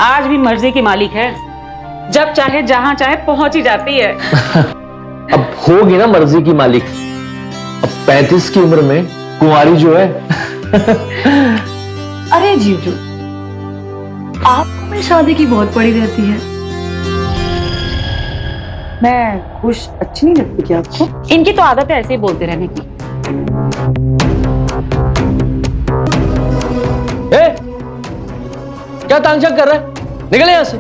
आज भी मर्जी की मालिक है, जब चाहे जहां चाहे पहुंच ही जाती है। अब होगी ना मर्जी की मालिक। अब 35 की उम्र में कुंवारी जो है। अरे जीजू, आपको मेरी शादी की बहुत पड़ी रहती है। मैं खुश अच्छी नहीं लगती क्या आपको? इनकी तो आदत है ऐसे ही बोलते रहने की। ए, क्या तांगझांग कर रहा है? निकले यहां से।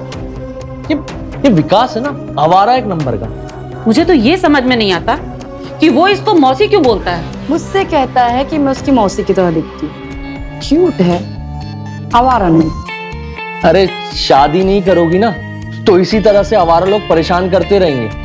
ये विकास है ना, आवारा एक नंबर का। मुझे तो ये समझ में नहीं आता कि वो इसको मौसी क्यों बोलता है। मुझसे कहता है कि मैं उसकी मौसी की तरह दिखती हूँ, क्यूट है, आवारा नहीं। अरे शादी नहीं करोगी ना तो इसी तरह से आवारा लोग परेशान करते रहेंगे।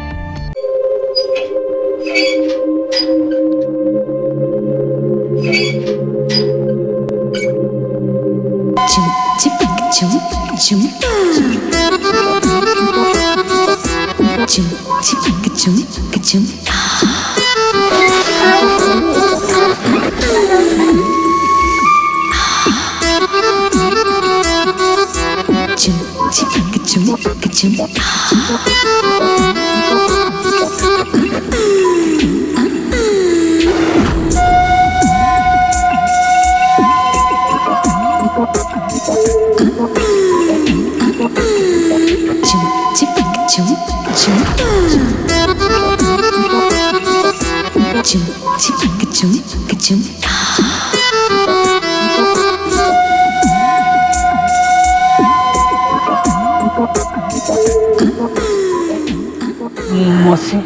मौसी,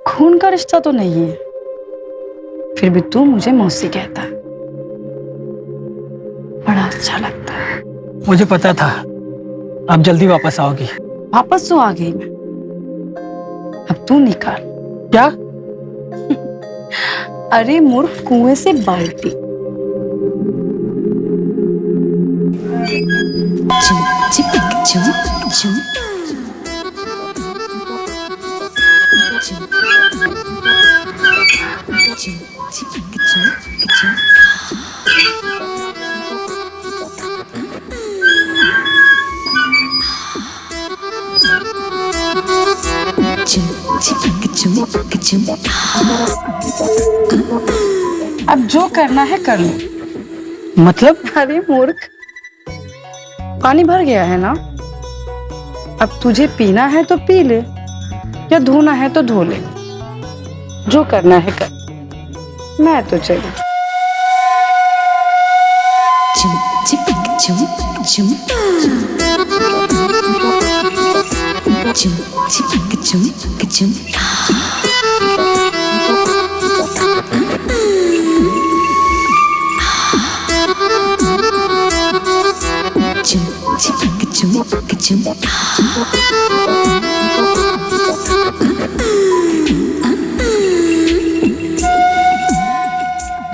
खून का रिश्ता तो नहीं है, फिर भी तू मुझे मौसी कहता है, बड़ा अच्छा लगता है। मुझे पता था आप जल्दी वापस आओगी। वापस तो आ गई मैं, अब तू निकाल। क्या? अरे मूर्ख, कुएं से बाल्टी। अब जो करना है कर लो। मतलब? अरे मूर्ख, पानी भर गया है ना, अब तुझे पीना है तो पी ले, या धोना है तो धो ले, जो करना है कर। मैं तो चली।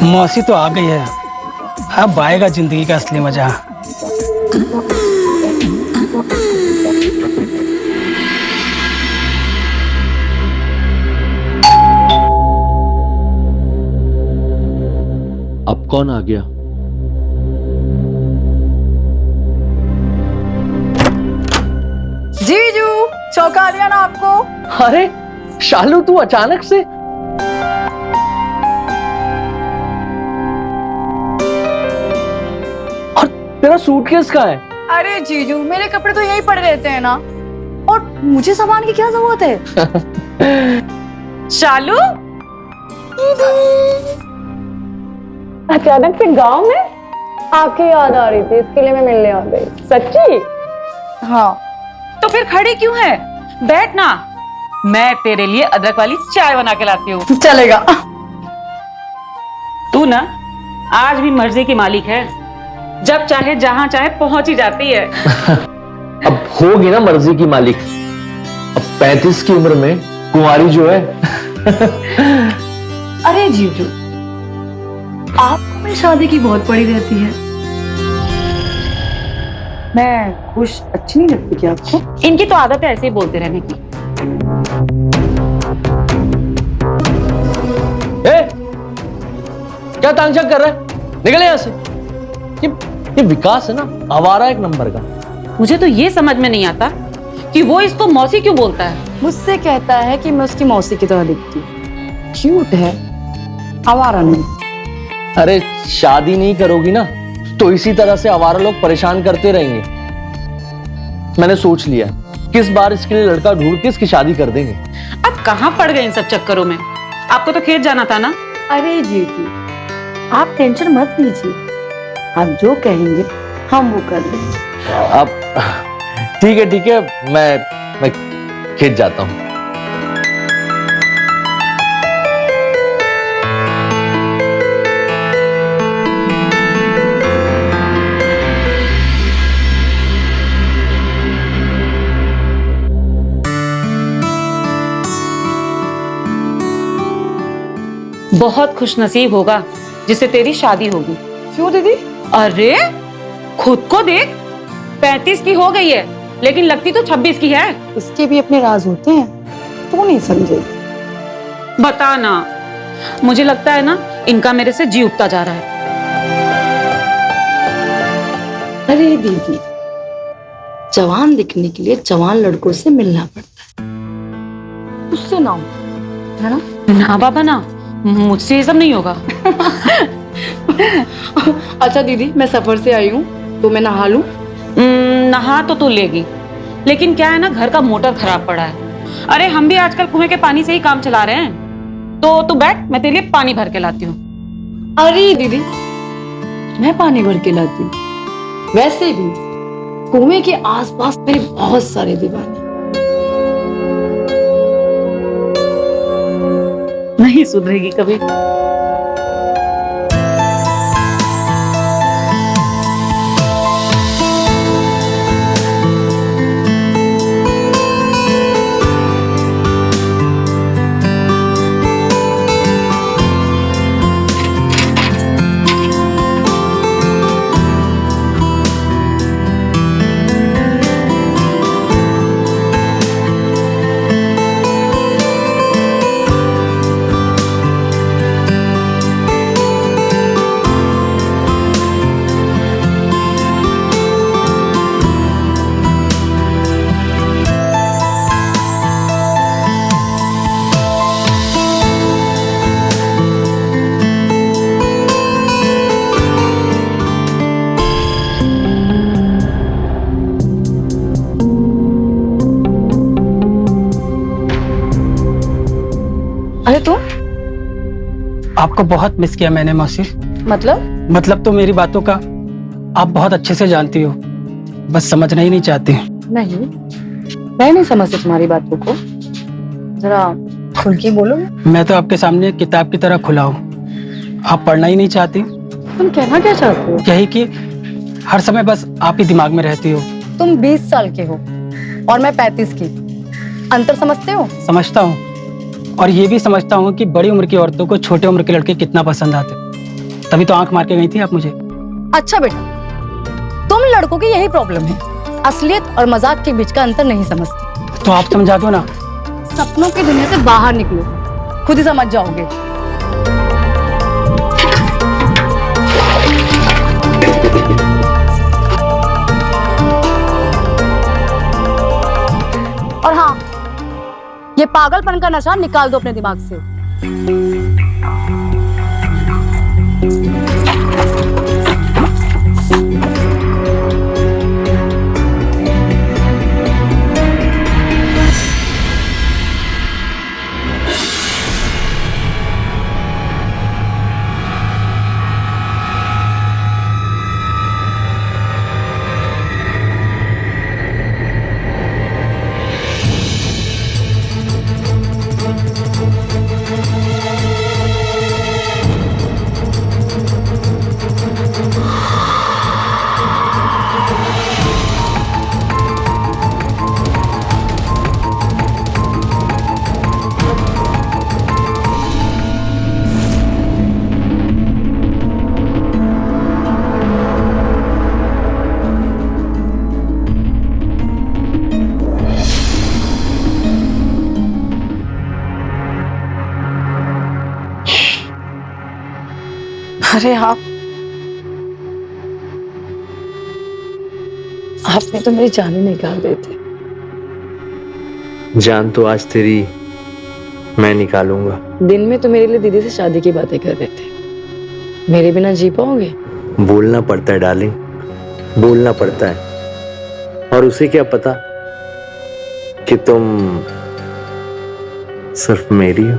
मौसी तो आ गई है, अब आएगा जिंदगी का असली मजा। अब कौन आ गया? जीजू, चौंका दिया ना आपको? अरे शालू, तू अचानक से? और तेरा सूटकेस कहाँ है? अरे जीजू, मेरे कपड़े तो यहीं पड़े रहते हैं ना, और मुझे सामान की क्या जरूरत है? शालू, अचानक से गांव में आपकी याद आ रही थी, इसके लिए मैं मिलने आ गई। सच्ची? हाँ। तो फिर खड़ी क्यों है? बैठ ना, मैं तेरे लिए अदरक वाली चाय बना के लाती हूँ। चलेगा। तू ना आज भी मर्जी की मालिक है, जब चाहे जहां चाहे पहुंच ही जाती है। अब होगी ना मर्जी की मालिक। अब 35 की उम्र में कुंवारी जो है। अरे जीजू, आपको मेरी शादी की बहुत पड़ी रहती है। मैं खुश अच्छी नहीं लगती क्या आपको? इनकी तो आदत है ऐसे ही बोलते रहने की। ए, क्या तांगझांग कर रहा है? निकले यहां से। ये ये विकास है ना, आवारा एक नंबर का। मुझे तो ये समझ में नहीं आता कि वो इसको मौसी क्यों बोलता है। मुझसे कहता है कि मैं उसकी मौसी की तरह दिखती हूँ, क्यूट है, आवारा नहीं। अरे शादी नहीं करोगी ना तो इसी तरह से आवारा लोग परेशान करते रहेंगे। मैंने सोच लिया, किस बार इसके लिए लड़का ढूंढ के इसकी शादी कर देंगे। अब कहाँ पड़ गए इन सब चक्करों में? आपको तो खेत जाना था ना। अरे जीजी, आप टेंशन मत लीजिए, आप जो कहेंगे हम वो कर लेंगे। अब ठीक है, मैं खेत जाता हूँ। बहुत खुशनसीब होगा जिससे तेरी शादी होगी। क्यों दीदी? अरे खुद को देख, 35 की हो गई है लेकिन लगती तो 26 की है। इसके भी अपने राज होते हैं, तू नहीं समझे। बता ना, मुझे लगता है ना इनका मेरे से जी उठता जा रहा है। अरे दीदी, जवान दिखने के लिए जवान लड़कों से मिलना पड़ता है, उससे ना हो, है ना? ना बाबा ना, मुझसे ये सब नहीं होगा। अच्छा दीदी, मैं सफर से आई हूँ तो मैं नहा लूं? नहा तो तू लेगी, लेकिन क्या है ना, घर का मोटर खराब पड़ा है। अरे हम भी आजकल कुएं के पानी से ही काम चला रहे हैं। तो तू बैठ, मैं तेरे लिए पानी भर के लाती हूँ। अरे दीदी, मैं पानी भर के लाती हूँ। वैसे भी कुएं के आसपास मेरे बहुत सारे दीवाने। नहीं सुधरेगी कभी। अरे तू? आपको बहुत मिस किया मैंने मौसी। मतलब तो मेरी बातों का आप बहुत अच्छे से जानती हो, बस समझना ही नहीं चाहती। नहीं, मैं नहीं समझती तुम्हारी बातों को, जरा खुल के बोलो। मैं तो आपके सामने एक किताब की तरह खुला हूँ, आप पढ़ना ही नहीं चाहती। तुम कहना क्या चाहते हो? यही कि हर समय बस आप ही दिमाग में रहती हो। तुम 20 साल के हो और मैं 35 की, अंतर समझते हो? समझता हूँ, और ये भी समझता हूँ कि बड़ी उम्र की औरतों को छोटे उम्र के लड़के कितना पसंद आते, तभी तो आंख मार के गई थी आप मुझे। अच्छा बेटा, तुम लड़कों की यही प्रॉब्लम है, असलियत और मजाक के बीच का अंतर नहीं समझते। तो आप समझा दो ना। सपनों की दुनिया से बाहर निकलो, खुद ही समझ जाओगे। और हाँ, ये पागलपन का नशा निकाल दो अपने दिमाग से। अरे आप आपने तो मेरी जान ही निकाल दी थी। जान तो आज तेरी मैं निकालूंगा। दिन में तो मेरे लिए दीदी से शादी की बातें कर रहे थे, मेरे बिना जी पाओगे? बोलना पड़ता है डार्लिंग, बोलना पड़ता है। और उसे क्या पता कि तुम सिर्फ मेरी हो।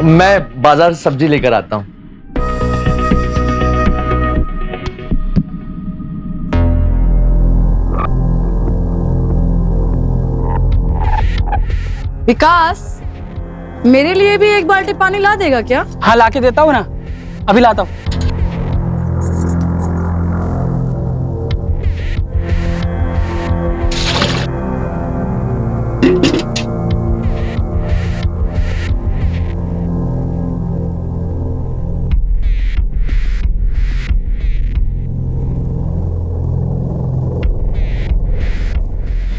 मैं बाजार से सब्जी लेकर आता हूं। विकास, मेरे लिए भी एक बाल्टी पानी ला देगा क्या? हाँ ला के देता हूँ ना, अभी लाता हूँ।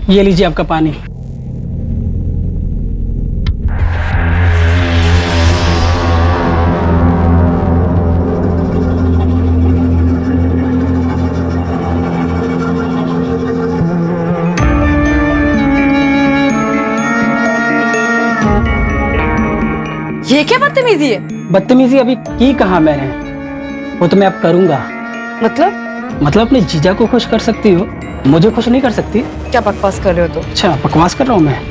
ये लीजिए आपका पानी। ये क्या बदतमीजी है? बदतमीजी अभी की कहा मैंने, वो तो मैं अब करूंगा। मतलब अपने जीजा को खुश कर सकती हो, मुझे खुश नहीं कर सकती। क्या बकवास कर रहे हो तुम? अच्छा बकवास कर रहा हूँ मैं?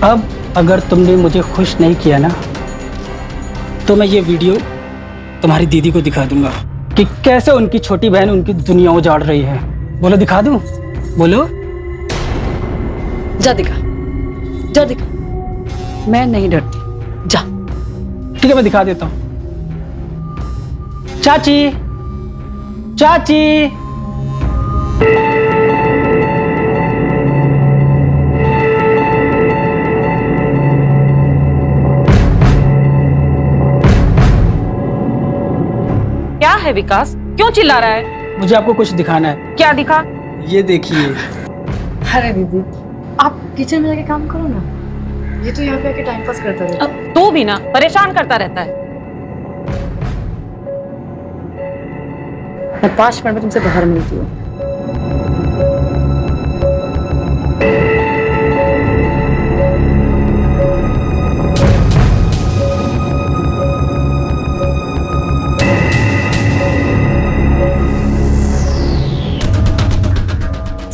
अब अगर तुमने मुझे खुश नहीं किया ना, तो मैं ये वीडियो तुम्हारी दीदी को दिखा दूंगा कि कैसे उनकी छोटी बहन उनकी दुनिया उजाड़ रही है। बोलो दिखा दूं? बोलो। जा दिखा, जा दिखा। मैं नहीं डरती, जा। ठीक है मैं दिखा देता हूं। चाची, चाची, क्या है विकास, क्यों चिल्ला रहा है? मुझे आपको कुछ दिखाना है। क्या दिखा? ये देखिए। अरे दीदी, आप किचन में जाके काम करो ना, ये तो यहाँ पे आके टाइम पास करता रहता है। अब तू भी ना परेशान करता रहता है। मैं 5 मिनट में तुमसे बाहर मिलती हूँ।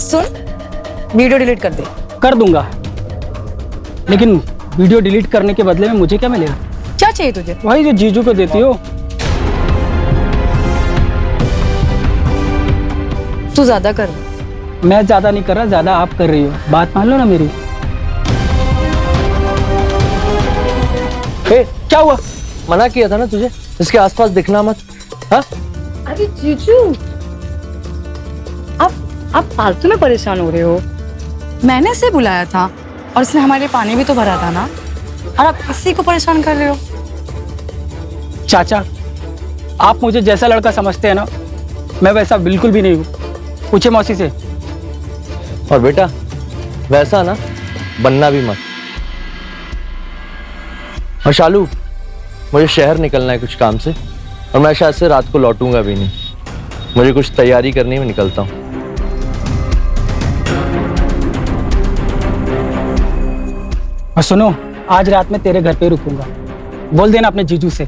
सुन, वीडियो डिलीट कर दे। कर दूंगा, लेकिन वीडियो डिलीट करने के बदले में मुझे क्या मिलेगा? क्या चाहिए तुझे? वही जो जीजू को देती हो। तू ज्यादा कर। मैं ज्यादा नहीं कर रहा, ज्यादा आप कर रही हो। बात मान लो ना मेरी। क्या हुआ? मना किया था ना तुझे इसके आसपास दिखना मत। हाँ? अरे जीजू, आप फालतू में परेशान हो रहे हो। मैंने इसे बुलाया था और इसने हमारे लिए पानी भी तो भरा था ना, और आप इसी को परेशान कर रहे हो। चाचा, आप मुझे जैसा लड़का समझते हैं ना, मैं वैसा बिल्कुल भी नहीं हूँ। पूछे मौसी से। और बेटा वैसा ना बनना भी मत। और शालू, मुझे शहर निकलना है कुछ काम से, और मैं शायद से रात को लौटूंगा भी नहीं। मुझे कुछ तैयारी करनी, में निकलता हूँ। और सुनो, आज रात में तेरे घर पे रुकूंगा। बोल देना अपने जीजू से।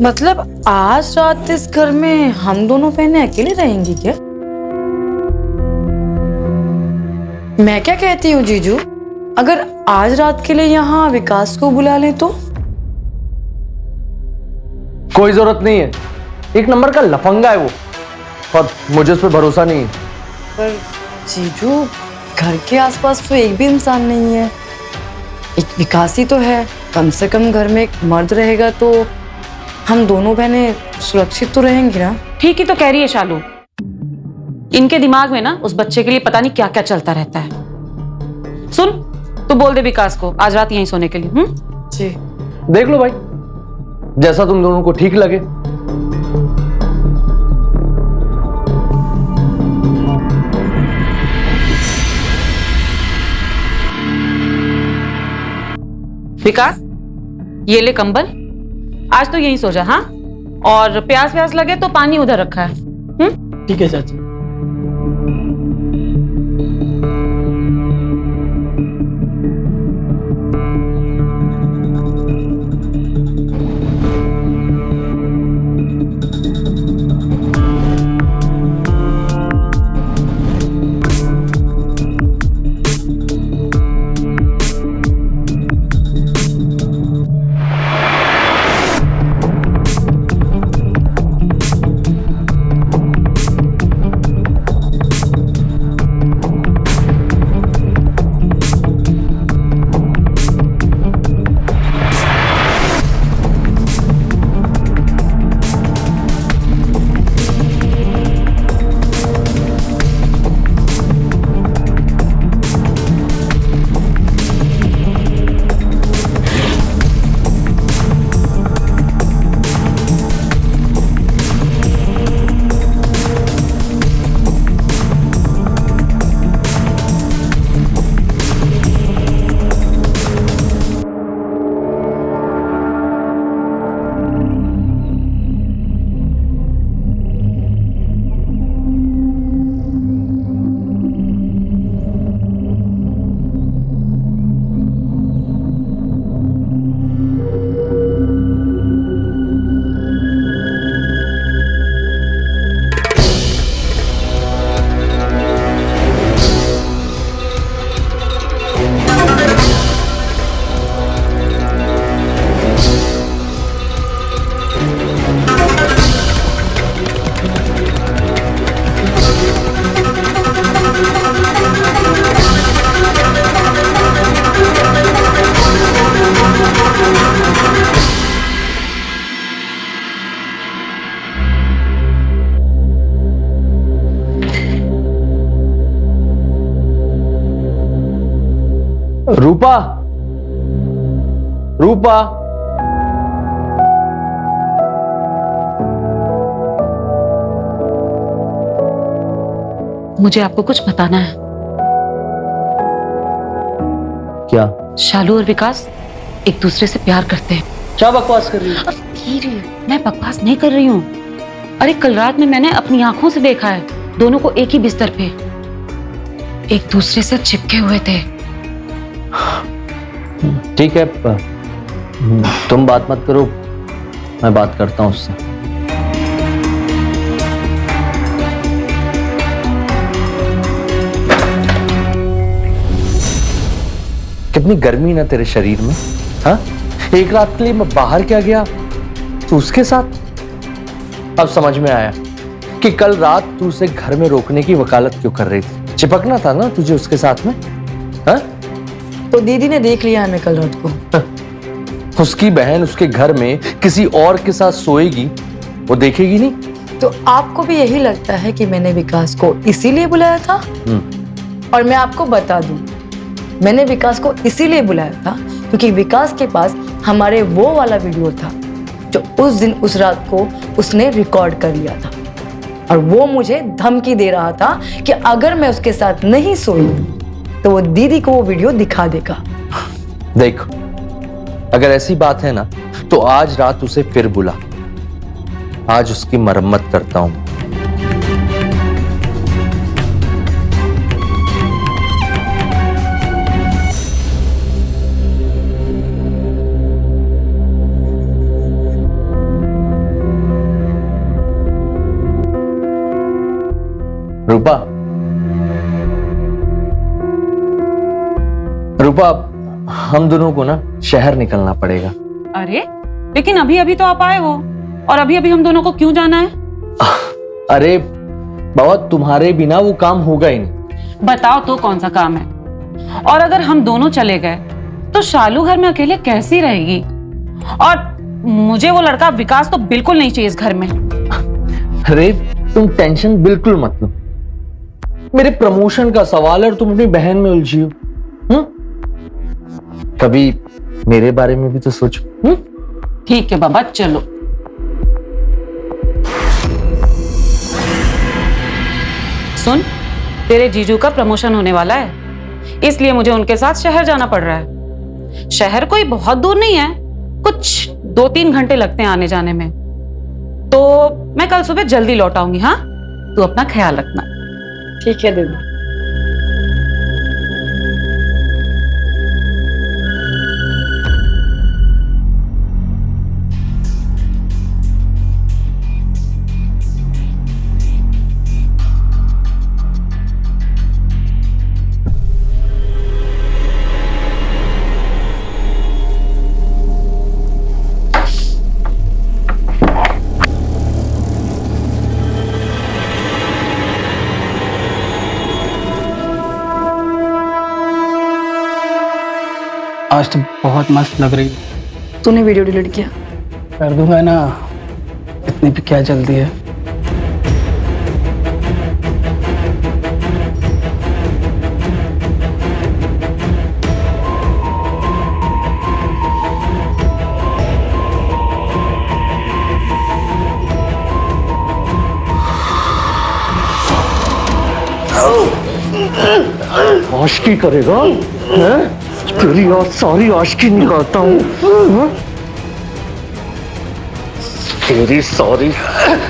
मतलब आज रात इस घर में हम दोनों बहनें अकेले रहेंगी क्या? मैं क्या कहती हूँ जीजू, अगर आज रात के लिए यहाँ विकास को बुला लें तो? कोई जरूरत नहीं है, एक नंबर का लफंगा है वो, और मुझे उस पर भरोसा नहीं है। पर जीजू, घर के आसपास तो एक भी इंसान नहीं है। एक विकास ही तो है, कम से कम घर में एक मर्द रहेगा तो हम दोनों बहनें सुरक्षित तो रहेंगी ना। ठीक ही तो कह रही है शालू। इनके दिमाग में ना उस बच्चे के लिए पता नहीं क्या क्या चलता रहता है। सुन, तू बोल दे विकास को आज रात यहीं सोने के लिए। जी देख लो भाई, जैसा तुम दोनों को ठीक लगे। विकास, ये ले कंबल, आज तो यहीं सो जा। हाँ, और प्यास व्यास लगे तो पानी उधर रखा है। ठीक है चाची। रूपा, रूपा, मुझे आपको कुछ बताना है। क्या? शालू और विकास एक दूसरे से प्यार करते हैं। क्या बकवास कर रही है? धीरे, मैं बकवास नहीं कर रही हूँ। अरे कल रात में मैंने अपनी आंखों से देखा है, दोनों को एक ही बिस्तर पे एक दूसरे से चिपके हुए थे। ठीक है, तुम बात मत करो, मैं बात करता हूँ उससे। कितनी गर्मी ना तेरे शरीर में, हाँ? एक रात के लिए मैं बाहर क्या गया तो उसके साथ। अब समझ में आया कि कल रात तू उसे घर में रोकने की वकालत क्यों कर रही थी। चिपकना था ना तुझे उसके साथ में, हाँ? तो दीदी ने देख लिया हमें कल रात को। उसकी बहन उसके घर में किसी और के साथ सोएगी, वो देखेगी नहीं? तो आपको भी यही लगता है कि मैंने विकास को इसीलिए बुलाया था? और मैं आपको बता दूं, मैंने विकास को इसीलिए बुलाया था क्योंकि विकास के पास हमारे वो वाला वीडियो था जो उस दिन उस रात को उसने रिकॉर्ड कर लिया था, और वो मुझे धमकी दे रहा था कि अगर मैं उसके साथ नहीं सोई तो वो दीदी को वो वीडियो दिखा देगा। देख, अगर ऐसी बात है ना तो आज रात उसे फिर बुला, आज उसकी मरम्मत करता हूं। रूपा, रूपा, हम दोनों को ना शहर निकलना पड़ेगा। अरे लेकिन अभी अभी तो आप आए हो, और अभी अभी हम दोनों को क्यों जाना है? अरे बाबा, तुम्हारे बिना वो काम होगा ही नहीं। बताओ तो कौन सा काम है? और अगर हम दोनों चले गए तो शालू घर में अकेले कैसी रहेगी? और मुझे वो लड़का विकास तो बिल्कुल नहीं चाहिए इस घर में। अरे तुम टेंशन बिल्कुल मत लो, मेरे प्रमोशन का सवाल है और तुम अपनी बहन में उलझी हो। कभी मेरे बारे में भी तो सोचो। ठीक है बाबा, चलो। सुन, तेरे जीजू का प्रमोशन होने वाला है, इसलिए मुझे उनके साथ शहर जाना पड़ रहा है। शहर कोई बहुत दूर नहीं है, कुछ 2-3 घंटे लगते हैं आने जाने में। तो मैं कल सुबह जल्दी लौट आऊंगी। हाँ, तू अपना ख्याल रखना। ठीक है दीदी। आज तो बहुत मस्त लग रही है। तूने वीडियो डिलीट किया? कर दूंगा ना, इतनी भी क्या जल्दी है। आशिकी करेगा? हैं? तेरी आज सारी आशिकी निकालता हूँ। तेरी सारी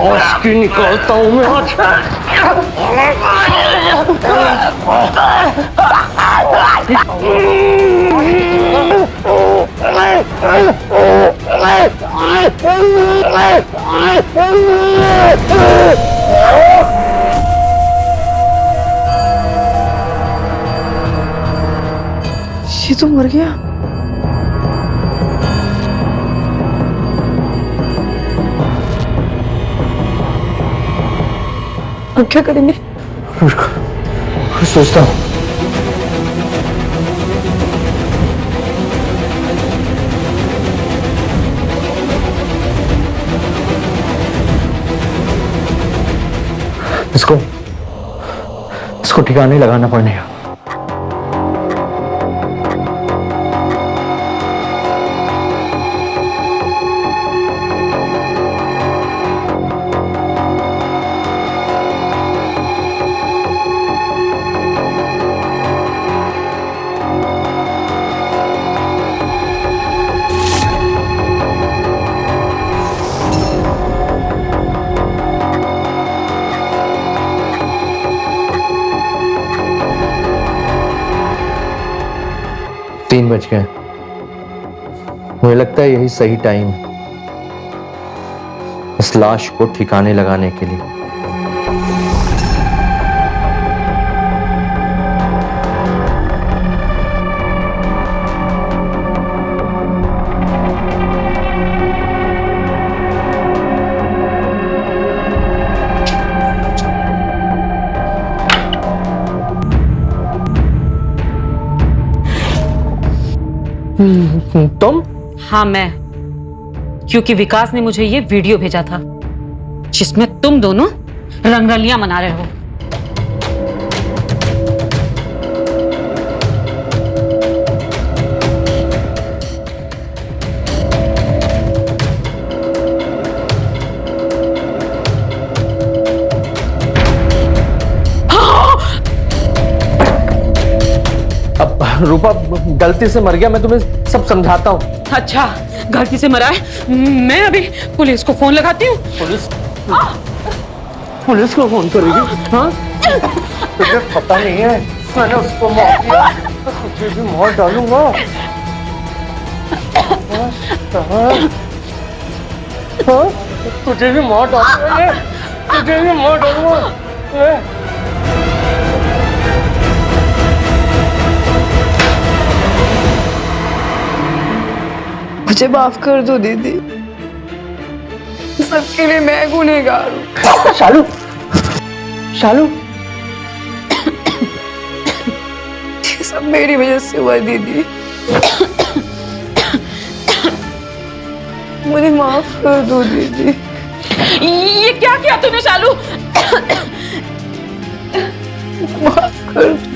आशिकी निकालता हूँ मैं आज। ये तो मर गया। अब क्या करेंगे? सोचता हूँ। इसको ठिकाने लगाना पड़ेगा। तीन बज गए। मुझे लगता है यही सही टाइम है इस लाश को ठिकाने लगाने के लिए। तुम? हाँ मैं, क्योंकि विकास ने मुझे ये वीडियो भेजा था जिसमें तुम दोनों रंगरलियां मना रहे हो। अब रूपा गलती से मर गया, मैं तुम्हें सब समझाता हूँ। अच्छा, गलती से मरा है। मैं अभी पुलिस को फोन लगाती हूँ। पुलिस को फोन करेगी? हाँ, तुझे पता नहीं है मैंने उसको मार दिया तो तुझे भी मार डालूंगा। हाँ, तुझे भी मार डालूंगा, तुझे भी मार डालूंगा। मुझे माफ कर दो दीदी, सबके लिए मैं गुनहगार हूँ। शालू, शालू, ये सब मेरी वजह से हुआ है दीदी, मुझे माफ कर दो दीदी। ये क्या किया तूने शालू? माफ कर दो।